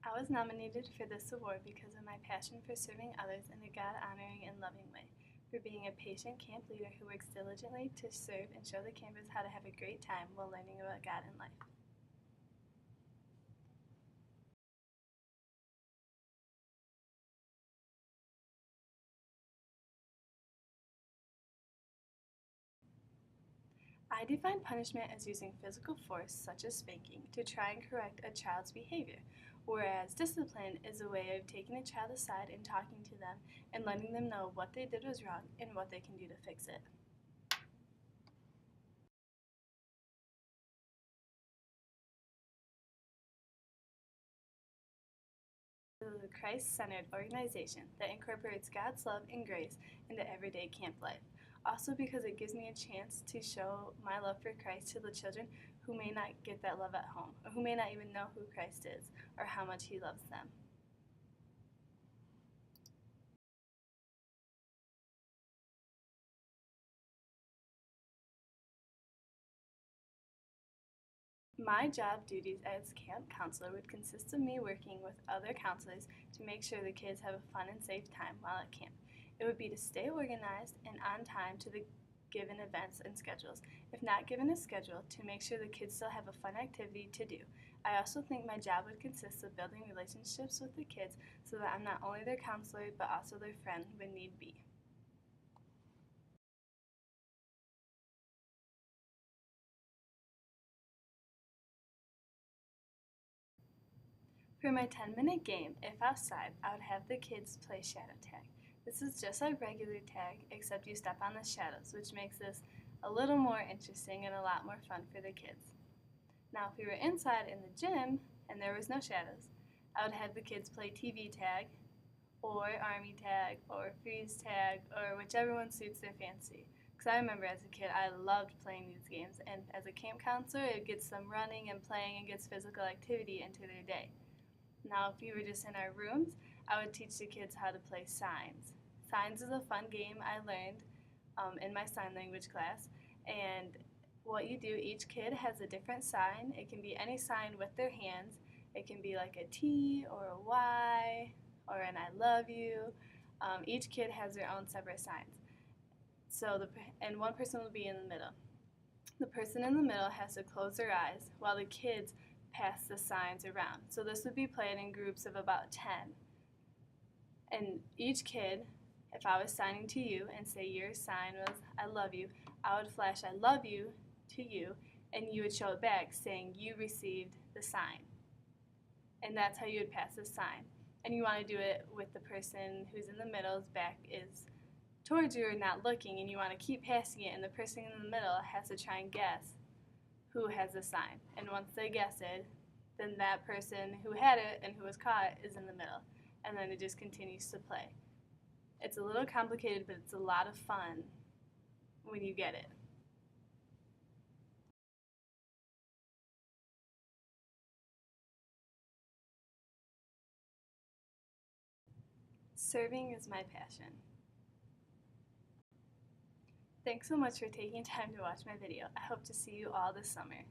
I was nominated for this award because of my passion for serving others in a God-honoring and loving way, for being a patient camp leader who works diligently to serve and show the campers how to have a great time while learning about God and life. I define punishment as using physical force, such as spanking, to try and correct a child's behavior, whereas discipline is a way of taking a child aside and talking to them and letting them know what they did was wrong and what they can do to fix it. Is a Christ-centered organization that incorporates God's love and grace into everyday camp life. Also because it gives me a chance to show my love for Christ to the children who may not get that love at home, or who may not even know who Christ is, or how much He loves them. My job duties as camp counselor would consist of me working with other counselors to make sure the kids have a fun and safe time while at camp. It would be to stay organized and on time to the given events and schedules. If not given a schedule, to make sure the kids still have a fun activity to do. I also think my job would consist of building relationships with the kids so that I'm not only their counselor but also their friend when need be. For my 10-minute game, if outside, I would have the kids play shadow tag. This is just like regular tag, except you step on the shadows, which makes this a little more interesting and a lot more fun for the kids. Now, if we were inside in the gym and there was no shadows, I would have the kids play TV tag, or army tag, or freeze tag, or whichever one suits their fancy. Because I remember as a kid, I loved playing these games, and as a camp counselor, it gets them running and playing and gets physical activity into their day. Now, if we were just in our rooms, I would teach the kids how to play signs. Signs is a fun game I learned in my sign language class, and what you do, each kid has a different sign. It can be any sign with their hands. It can be like a T or a Y or an I love you. Each kid has their own separate signs. And one person will be in the middle. The person in the middle has to close their eyes while the kids pass the signs around. So this would be played in groups of about 10. And each kid, if I was signing to you and say your sign was I love you, I would flash I love you to you, and you would show it back saying you received the sign. And that's how you would pass the sign. And you want to do it with the person who's in the middle's back is towards you or not looking, and you want to keep passing it, and the person in the middle has to try and guess who has the sign. And once they guess it, then that person who had it and who was caught is in the middle. And then it just continues to play. It's a little complicated, but it's a lot of fun when you get it. Serving is my passion. Thanks so much for taking time to watch my video. I hope to see you all this summer.